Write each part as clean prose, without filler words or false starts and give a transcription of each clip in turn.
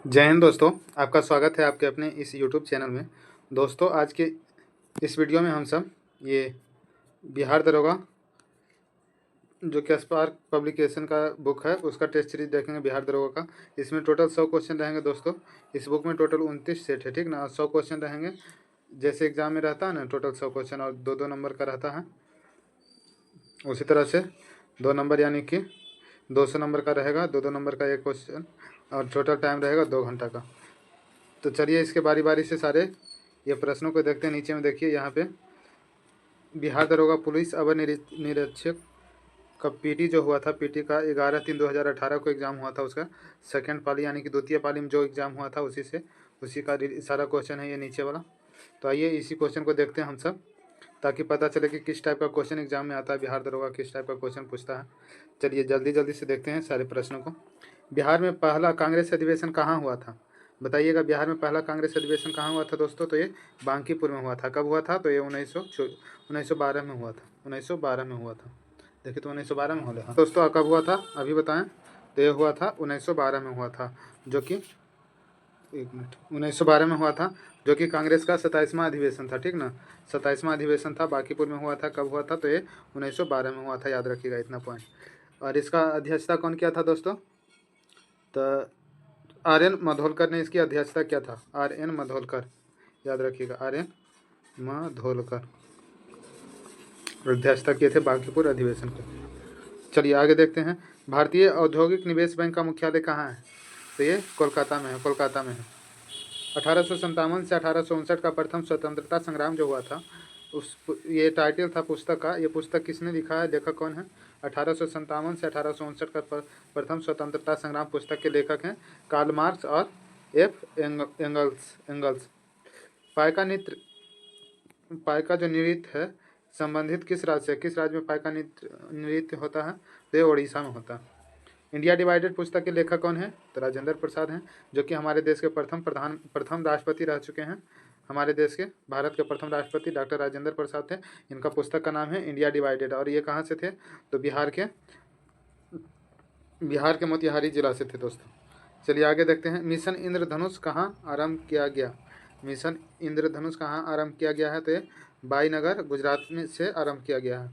जय हिंद दोस्तों, आपका स्वागत है आपके अपने इस YouTube चैनल में। दोस्तों, आज के इस वीडियो में हम सब ये बिहार दरोगा जो कि स्पार्क पब्लिकेशन का बुक है उसका टेस्ट सीरीज देखेंगे बिहार दरोगा का। इसमें टोटल 100 क्वेश्चन रहेंगे दोस्तों। इस बुक में टोटल 29 सेट है, ठीक ना। 100 क्वेश्चन रहेंगे, जैसे एग्जाम में रहता है ना, टोटल 100 क्वेश्चन और 2-2 नंबर का रहता है। उसी तरह से 2 नंबर यानी कि 200 नंबर का रहेगा, 2-2 नंबर का एक क्वेश्चन, और टोटल टाइम रहेगा 2 घंटा का। तो चलिए इसके बारी बारी से सारे ये प्रश्नों को देखते हैं। नीचे में देखिए, यहाँ पे बिहार दरोगा पुलिस अवर निरीक्षक का पीटी जो हुआ था, पीटी का 11/3/2018 को एग्ज़ाम हुआ था। उसका सेकंड पाली यानी कि द्वितीय पाली में जो एग्ज़ाम हुआ था उसी का सारा क्वेश्चन है ये नीचे वाला। तो आइए इसी क्वेश्चन को देखते हैं हम सब, ताकि पता चले कि किस टाइप का क्वेश्चन एग्जाम में आता है, बिहार दरोगा किस टाइप का क्वेश्चन पूछता है। चलिए जल्दी जल्दी से देखते हैं सारे प्रश्नों को। बिहार में पहला कांग्रेस अधिवेशन कहाँ हुआ था? बताइएगा, बिहार में पहला कांग्रेस अधिवेशन कहाँ हुआ था दोस्तों? तो ये बांकीपुर में हुआ था। कब हुआ था? तो ये 1912 में हुआ था। 1912 में हुआ था। देखिए, तो 1912 में हुआ। दोस्तों कब हुआ था अभी बताएं? तो ये हुआ था 1912 में हुआ था, जो कि 1912 में हुआ था, जो कि कांग्रेस का 27वां अधिवेशन था, ठीक ना। 27वां अधिवेशन था, बांकीपुर में हुआ था। कब हुआ था? तो ये 1912 में हुआ था, याद रखिएगा इतना पॉइंट। और इसका अध्यक्षता कौन किया था दोस्तों? तो आर.एन. मधोलकर ने इसकी अध्यक्षता किया था। आर.एन. मधोलकर, याद रखिएगा, आर.एन. मधोलकर अध्यक्षता किए थे बांकीपुर अधिवेशन के। चलिए आगे देखते हैं। भारतीय औद्योगिक निवेश बैंक का मुख्यालय कहाँ है? तो ये कोलकाता में है, कोलकाता में है। 1857 से 1859 का प्रथम स्वतंत्रता संग्राम जो हुआ था, ये टाइटल था पुस्तक का। ये पुस्तक किसने लिखा है, लेखक कौन है? 1857 से 1859 का प्रथम स्वतंत्रता संग्राम पुस्तक के लेखक हैं कार्ल मार्क्स और एफ एंगल्स। पाइका जो नृत्य है संबंधित किस राज्य से? किस राज्य में पाइका नृत्य होता है? तो ये उड़ीसा में होता है। इंडिया डिवाइडेड पुस्तक के लेखक कौन है? तो राजेंद्र प्रसाद हैं, जो कि हमारे देश के प्रथम राष्ट्रपति रह चुके हैं। हमारे देश के, भारत के प्रथम राष्ट्रपति डॉक्टर राजेंद्र प्रसाद थे। इनका पुस्तक का नाम है इंडिया डिवाइडेड। और ये कहाँ से थे? तो बिहार के मोतिहारी जिला से थे दोस्तों। चलिए आगे देखते हैं। मिशन इंद्रधनुष कहाँ आरंभ किया गया? मिशन इंद्रधनुष कहाँ आरंभ किया गया है? तो ये भाईनगर, गुजरात में से आरंभ किया गया है।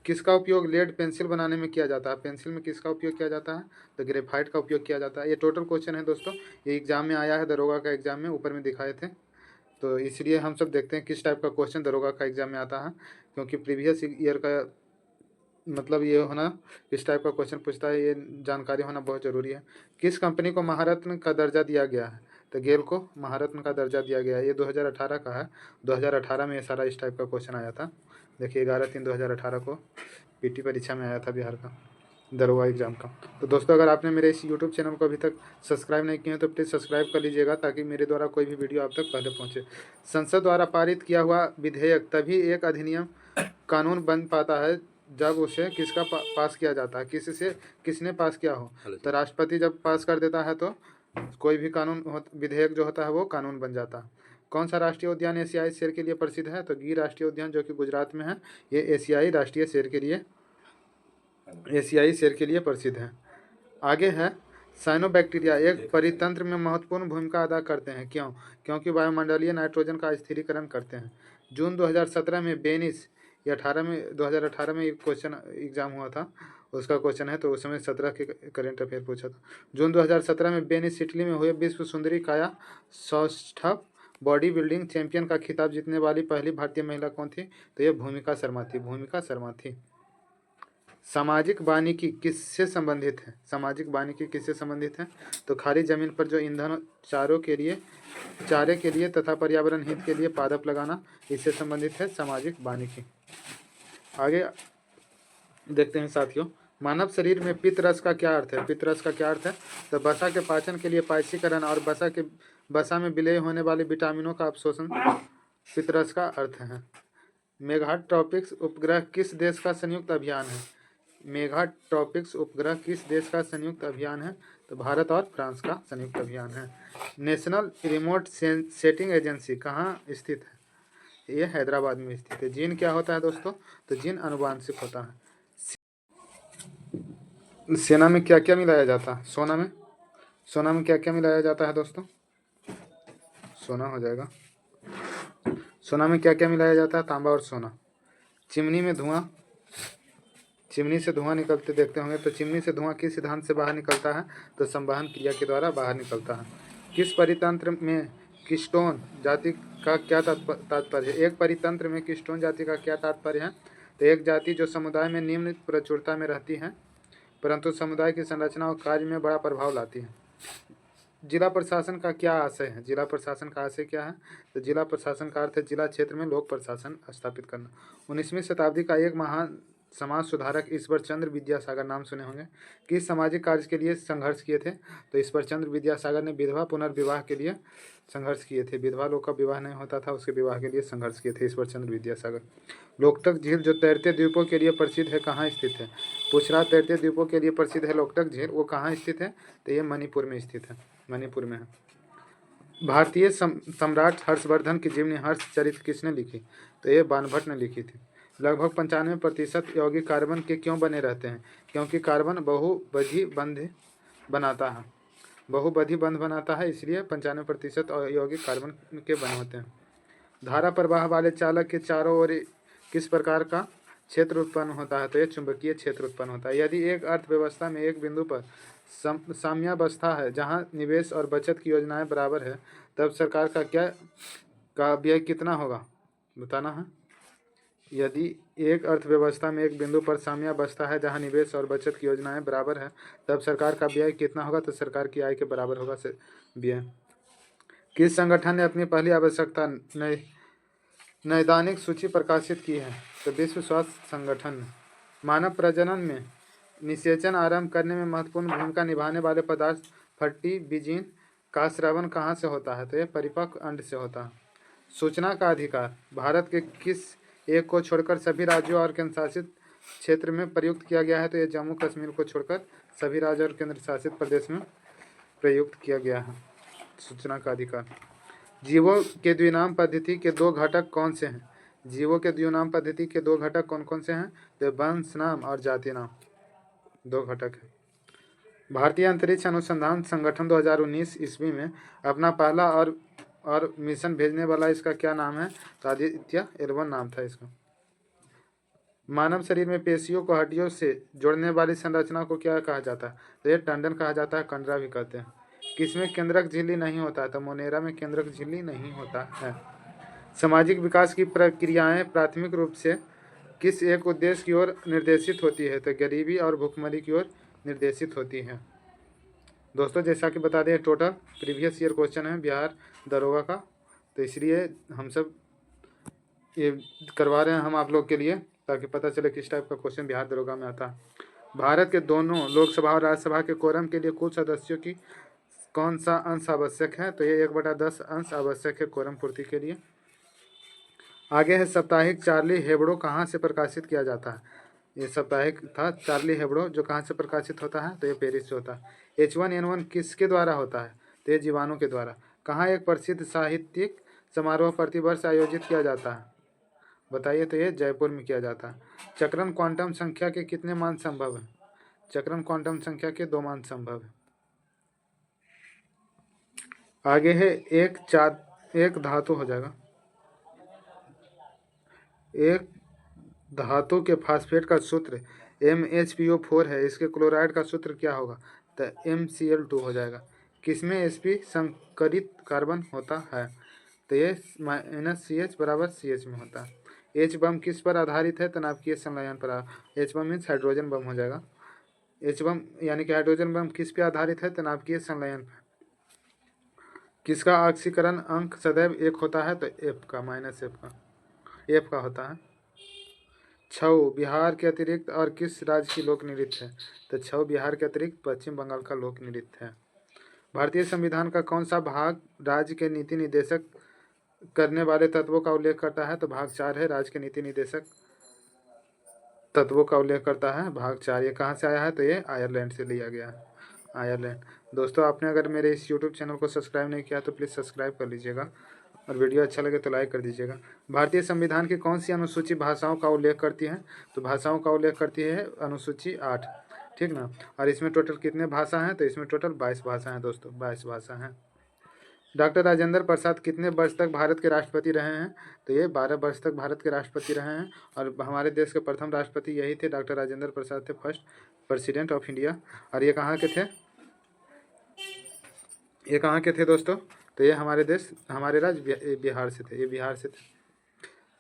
किसका उपयोग लेड पेंसिल बनाने में किया जाता है? पेंसिल में किसका उपयोग किया जाता है? तो ग्रेफाइट का उपयोग किया जाता है। ये टोटल क्वेश्चन है दोस्तों, ये एग्जाम में आया है, दरोगा का एग्जाम में ऊपर में दिखाए थे। तो इसलिए हम सब देखते हैं किस टाइप का क्वेश्चन दरोगा का एग्जाम में आता है, क्योंकि प्रीवियस ईयर का मतलब ये होना, किस टाइप का क्वेश्चन पूछता है, ये जानकारी होना बहुत ज़रूरी है। किस कंपनी को महारत्न का दर्जा दिया गया है? तो गेल को महारत्न का दर्जा दिया गया है। ये 2018 का है। 2018 में ये सारा इस टाइप का क्वेश्चन आया था। देखिए 11/3/2018 को पीटी परीक्षा में आया था बिहार का दरोगा एग्जाम का। तो दोस्तों, अगर आपने मेरे इस यूट्यूब चैनल को अभी तक सब्सक्राइब नहीं किया तो प्लीज़ सब्सक्राइब कर लीजिएगा, ताकि मेरे द्वारा कोई भी वीडियो आप तक पहले पहुंचे। संसद द्वारा पारित किया हुआ विधेयक तभी एक अधिनियम कानून बन पाता है जब उसे किसका पास किया जाता है? किसने पास किया हो? तो राष्ट्रपति जब पास कर देता है तो कोई भी विधेयक जो होता है वो कानून बन जाता है। कौन सा राष्ट्रीय उद्यान एशियाई शेर के लिए प्रसिद्ध है? तो गिर राष्ट्रीय उद्यान, जो कि गुजरात में है, ये एशियाई शेर के लिए प्रसिद्ध है। आगे है, साइनोबैक्टीरिया एक परितंत्र में महत्वपूर्ण भूमिका अदा करते हैं। क्यों? क्योंकि वायुमंडलीय नाइट्रोजन का स्थिरीकरण करते हैं। जून 2017 में बेनिस, ये 2018 में एक क्वेश्चन एग्जाम हुआ था, उसका क्वेश्चन है। तो उस समय 17 के करेंट अफेयर पूछा था। जून 2017 में बेनिस इटली में हुए विश्व सुंदरी काया सौष्ठव बॉडी बिल्डिंग चैंपियन का खिताब जीतने वाली पहली भारतीय महिला कौन थी? तो ये भूमिका शर्मा थी। सामाजिक वानिकी किससे संबंधित है? सामाजिक वानिकी किससे संबंधित है? तो खाली जमीन पर जो ईंधन चारे के लिए तथा पर्यावरण हित के लिए पादप लगाना, इससे संबंधित है सामाजिक वानिकी। आगे देखते हैं साथियों, मानव शरीर में पित्त रस का क्या अर्थ है? पित्त रस का क्या अर्थ है? तो वसा के पाचन के लिए पाचीकरण और वसा में विलय होने वाले विटामिनों का अवशोषण पित्त रस का अर्थ है। मेगाट्रॉपिक्स उपग्रह किस देश का संयुक्त अभियान है? मेगाट्रॉपिक्स उपग्रह किस देश का संयुक्त अभियान है? तो भारत और फ्रांस का संयुक्त अभियान है। नेशनल रिमोट सेटिंग एजेंसी कहाँ स्थित है? ये हैदराबाद में स्थित है। जीन क्या होता है दोस्तों? तो जीन अनुवांशिक होता है। सेना में क्या क्या मिलाया जाता है? सोना में क्या क्या मिलाया जाता है दोस्तों? सोना हो जाएगा। सोना में क्या क्या मिलाया जाता है? तांबा और सोना। चिमनी में धुआं, चिमनी से धुआं निकलते देखते होंगे, तो चिमनी से धुआं किस सिद्धांत से बाहर निकलता है? तो संवहन क्रिया के द्वारा बाहर निकलता है। किस परितंत्र में कीस्टोन जाति का क्या तात्पर्य है? एक परितंत्र में कीस्टोन जाति का क्या तात्पर्य है? तो एक जाति जो समुदाय में निम्न प्रचुरता में रहती है परंतु समुदाय की संरचना और कार्य में बड़ा प्रभाव लाती है। जिला प्रशासन का क्या आशय है? जिला प्रशासन का आशय क्या है? तो जिला प्रशासन का अर्थ है जिला क्षेत्र में लोक प्रशासन स्थापित करना। 19वीं शताब्दी का एक महान समाज सुधारक ईश्वर चंद्र विद्यासागर, नाम सुने होंगे, किस सामाजिक कार्य के लिए संघर्ष किए थे? तो ईश्वर चंद्र विद्यासागर ने विधवा पुनर्विवाह के लिए संघर्ष किए थे। विधवा लोग का विवाह नहीं होता था, उसके विवाह के लिए संघर्ष किए थे ईश्वर चंद्र विद्यासागर। लोकटक झील जो तैरते द्वीपों के लिए प्रसिद्ध है, कहाँ स्थित है? पूछ रहा, तैरते द्वीपों के लिए प्रसिद्ध है लोकटक झील, वो कहाँ स्थित है? तो ये मणिपुर में स्थित है, मणिपुर में है। भारतीय सम्राट हर्षवर्धन की जीवनी हर्ष चरित्र किसने लिखी? तो ये बाणभट्ट ने लिखी थी। लगभग 95% यौगिक कार्बन के क्यों बने रहते हैं? क्योंकि कार्बन बहुबधी बंध बनाता है, बहुबधी बंध बनाता है, इसलिए 95% यौगिक कार्बन के बने होते हैं। धारा प्रवाह वाले चालक के चारों ओर किस प्रकार का क्षेत्र उत्पन्न होता है? तो यह चुंबकीय क्षेत्र उत्पन्न होता है। यदि एक अर्थव्यवस्था में एक बिंदु पर साम्यावस्था है जहां निवेश और बचत की योजनाएं बराबर है, तब सरकार का व्यय कितना होगा? बताना है। यदि एक अर्थव्यवस्था में एक बिंदु पर साम्यावस्था है जहां निवेश और बचत की योजनाएं बराबर है, तब सरकार का व्यय कितना होगा? तो सरकार की आय के बराबर होगा व्यय। किस संगठन ने अपनी पहली आवश्यकता नैदानिक सूची प्रकाशित की है? तो विश्व स्वास्थ्य संगठन। मानव प्रजनन में निषेचन आरंभ करने में महत्वपूर्ण भूमिका निभाने वाले पदार्थ फट्टी बीजिन का स्रावन कहाँ से होता है? तो यह परिपक्व अंड से होता है। सूचना का अधिकार भारत के किस एक को छोड़कर सभी राज्यों और केंद्र शासित क्षेत्र में प्रयुक्त किया गया है? तो यह जम्मू कश्मीर को छोड़कर सभी राज्य और केंद्र शासित प्रदेश में प्रयुक्त किया गया है सूचना का अधिकार। जीवों के द्विनाम पद्धति के दो घटक कौन से हैं? जीवों के द्विनाम पद्धति के दो घटक कौन कौन से हैं? तो वंश नाम और जाति नाम, दो घटक हैं। भारतीय अंतरिक्ष अनुसंधान संगठन 2019 ईस्वी में अपना पहला और मिशन भेजने वाला इसका क्या नाम है? तो आदित्य L1 नाम था इसका। मानव शरीर में पेशियों को हड्डियों से जोड़ने वाली संरचना को क्या कहा जाता है? तो ये टंडन कहा जाता है, कंडरा भी कहते हैं। किसमें केंद्रक झिल्ली नहीं होता है? तो मोनेरा में केंद्रक झिल्ली नहीं होता है। सामाजिक विकास की प्रक्रियाएं प्राथमिक रूप से किस एक उद्देश्य की ओर निर्देशित होती है? तो गरीबी और भुखमरी की ओर निर्देशित होती है। दोस्तों जैसा कि बता दें, टोटल प्रीवियस ईयर क्वेश्चन है बिहार दरोगा का, तो इसलिए हम सब ये करवा रहे हैं हम आप लोग के लिए, ताकि पता चले किस टाइप का क्वेश्चन बिहार दरोगा में आता है। भारत के दोनों लोकसभा और राज्यसभा के कोरम के लिए कुल सदस्यों की कौन सा अंश आवश्यक है? तो ये 1/10 अंश आवश्यक है कोरम पूर्ति के लिए। आगे है साप्ताहिक चार्ली हेब्डो कहाँ से प्रकाशित किया जाता है? ये साप्ताहिक था चार्ली हेब्डो, जो कहाँ से प्रकाशित होता है? तो ये पेरिस से होता है। H1N1 किसके द्वारा होता है? तो ये जीवाणु के द्वारा। कहाँ एक प्रसिद्ध साहित्यिक समारोह प्रतिवर्ष आयोजित किया जाता है? बताइए। तो ये जयपुर में किया जाता है। चक्रण क्वांटम संख्या के कितने मान संभव है? चक्रण क्वांटम संख्या के 2 मान संभव है। आगे है एक धातु हो जाएगा। एक धातु के फास्फेट का सूत्र MHPO4 है, इसके क्लोराइड का सूत्र क्या होगा? तो MCl2 हो जाएगा। किसमें sp संकरित कार्बन होता है? तो ये -CH बराबर CH में होता है। H बम किस पर आधारित है? तो नाभिकीय संलयन पर। H बम मीन्स हाइड्रोजन बम हो जाएगा। H बम यानी कि हाइड्रोजन बम किस पे आधारित है? तो नाभिकीय संलयन पर। किसका ऑक्सीकरण अंक सदैव 1 होता है? तो F का, F का होता है। छऊ बिहार के अतिरिक्त और किस राज्य की लोक नृत्य है? तो छऊ बिहार के अतिरिक्त पश्चिम बंगाल का लोक नृत्य है। भारतीय संविधान का कौन सा भाग राज्य के नीति निर्देशक करने वाले तत्वों का उल्लेख करता है? तो भाग 4 है, राज्य के नीति निर्देशक तत्वों का उल्लेख करता है, भाग 4। ये कहाँ से आया है? तो ये आयरलैंड से लिया गया है, आयरलैंड। दोस्तों आपने अगर मेरे इस यूट्यूब चैनल को सब्सक्राइब नहीं किया तो प्लीज़ सब्सक्राइब कर लीजिएगा, और वीडियो अच्छा लगे तो लाइक कर दीजिएगा। भारतीय संविधान की कौन सी अनुसूची भाषाओं का उल्लेख करती है? तो भाषाओं का उल्लेख करती है अनुसूची 8। ठीक ना। और इसमें टोटल कितने भाषा हैं, तो इसमें टोटल 22 भाषा हैं दोस्तों, 22 भाषा हैं। डॉक्टर राजेंद्र प्रसाद कितने वर्ष तक भारत के राष्ट्रपति रहे हैं, तो ये 12 वर्ष तक भारत के राष्ट्रपति रहे हैं। और हमारे देश के प्रथम राष्ट्रपति यही थे, डॉक्टर राजेंद्र प्रसाद थे, फर्स्ट प्रेसिडेंट ऑफ इंडिया। और ये कहाँ के थे, ये कहाँ के थे दोस्तों, तो ये हमारे देश, हमारे राज्य बिहार से थे, ये बिहार से थे।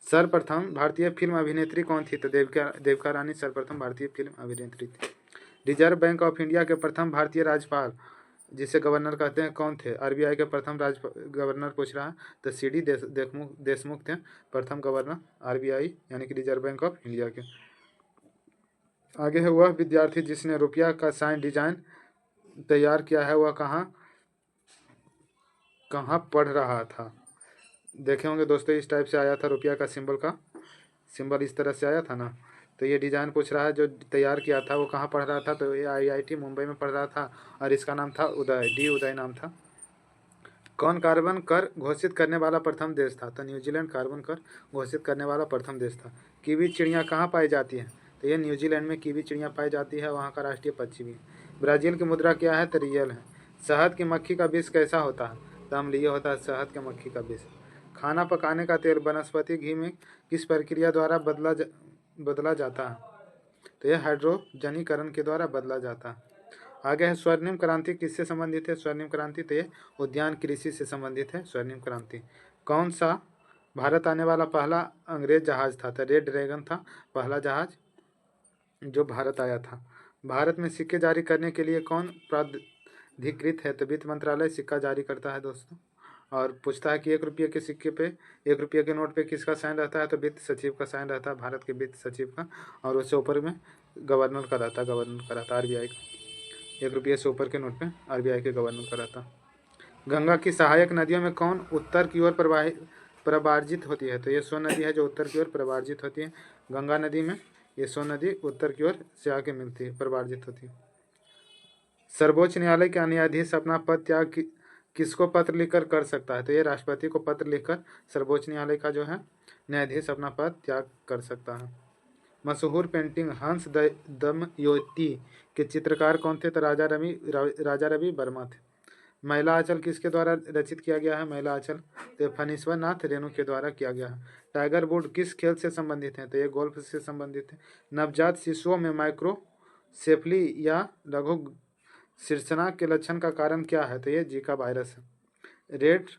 सर्वप्रथम भारतीय फिल्म अभिनेत्री कौन थी, तो देविका रानी सर्वप्रथम भारतीय फिल्म अभिनेत्री थी। रिजर्व बैंक ऑफ इंडिया के प्रथम भारतीय राज्यपाल, जिसे गवर्नर कहते हैं, कौन थे। आरबीआई के प्रथम गवर्नर पूछ रहा है, तो सीडी देशमुख थे प्रथम गवर्नर आरबीआई यानी कि रिजर्व बैंक ऑफ इंडिया के। आगे है, वह विद्यार्थी जिसने रुपया का साइन डिजाइन तैयार किया है, वह कहाँ पढ़ रहा था। देखे होंगे दोस्तों, इस टाइप से आया था, रुपया का सिंबल इस तरह से आया था ना। तो ये डिज़ाइन पूछ रहा है, जो तैयार किया था वो कहाँ पढ़ रहा था, तो ये आईआईटी मुंबई में पढ़ रहा था और इसका नाम था उदय नाम था। कौन कार्बन कर घोषित करने वाला प्रथम देश था, तो न्यूजीलैंड कार्बन कर घोषित करने वाला प्रथम देश था। कीवी चिड़िया कहाँ पाई जाती है, तो ये न्यूजीलैंड में कीवी चिड़िया पाई जाती है, वहाँ का राष्ट्रीय पक्षी भी। ब्राज़ील की मुद्रा क्या है, तो रियल है। शहद की मक्खी का विष कैसा होता है, तो अम्लीय होता है शहद के मक्खी का विष। खाना पकाने का तेल वनस्पति घी में किस प्रक्रिया द्वारा बदला जाता है, तो यह हाइड्रोजनीकरण के द्वारा बदला जाता है। आगे है, स्वर्णिम क्रांति किससे संबंधित है, स्वर्णिम क्रांति तो ये उद्यान कृषि से संबंधित है स्वर्णिम क्रांति। कौन सा भारत आने वाला पहला अंग्रेज जहाज था, तो रेड ड्रैगन था पहला जहाज जो भारत आया था। भारत में सिक्के जारी करने के लिए कौन प्राधिकृत है, तो वित्त मंत्रालय सिक्का जारी करता है दोस्तों। और पूछता है कि 1 रुपये के सिक्के पे, 1 रुपये के नोट पे किसका साइन रहता है, तो वित्त सचिव का साइन रहता है, भारत के वित्त सचिव का। और उससे ऊपर में गवर्नर का रहता है आरबीआई का। 1 रुपये से ऊपर के नोट पे आरबीआई के गवर्नर का रहता। गंगा की सहायक नदियों में कौन उत्तर की ओर प्रवाहित होती है, तो ये सोन नदी है जो उत्तर की ओर प्रवाहित होती है। गंगा नदी में ये सोन नदी उत्तर की ओर से आके मिलती है, प्रवाहित होती है। सर्वोच्च न्यायालय का न्यायाधीश अपना पद त्याग किसको पत्र लिखकर कर सकता है, तो ये राष्ट्रपति को पत्र लिखकर सर्वोच्च न्यायालय का जो है न्यायाधीश अपना पद त्याग कर सकता है। मशहूर पेंटिंग हंस दमयंती के चित्रकार कौन थे, तो राजा रवि वर्मा थे। महिला आंचल किसके द्वारा रचित किया गया है, महिला आंचल तो फणीश्वर नाथ रेणु के द्वारा किया गया है। टाइगर वुड किस खेल से संबंधित है, तो ये गोल्फ से संबंधित है। नवजात शिशुओं में माइक्रोसेफली या लघु शीर्षणा के लक्षण का कारण क्या है, तो ये जीका वायरस है। रेड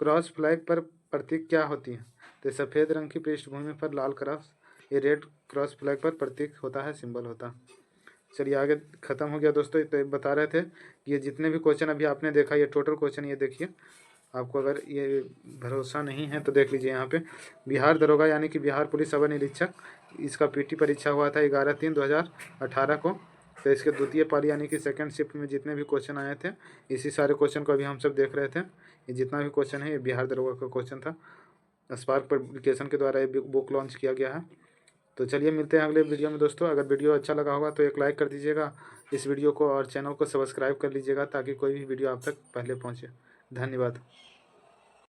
क्रॉस फ्लैग पर प्रतीक क्या होती है, तो सफ़ेद रंग की पृष्ठभूमि पर लाल क्रॉस, ये रेड क्रॉस फ्लैग पर प्रतीक होता है, सिंबल होता है। चलिए आगे ख़त्म हो गया दोस्तों। तो बता रहे थे कि ये जितने भी क्वेश्चन अभी आपने देखा, ये टोटल क्वेश्चन ये देखिए। आपको अगर ये भरोसा नहीं है तो देख लीजिए यहाँ पे। बिहार दरोगा यानी कि बिहार पुलिस अवर निरीक्षक, इसका पीटी परीक्षा हुआ था 11/3/2018 को। तो इसके द्वितीय पाली यानी कि सेकंड शिफ्ट में जितने भी क्वेश्चन आए थे, इसी सारे क्वेश्चन को अभी हम सब देख रहे थे। ये जितना भी क्वेश्चन है ये बिहार दरोगा का क्वेश्चन था। स्पार्क पब्लिकेशन के द्वारा ये बुक लॉन्च किया गया है। तो चलिए मिलते हैं अगले वीडियो में दोस्तों। अगर वीडियो अच्छा लगा होगा तो एक लाइक कर दीजिएगा इस वीडियो को, और चैनल को सब्सक्राइब कर लीजिएगा ताकि कोई भी वीडियो आप तक पहले पहुँचे। धन्यवाद।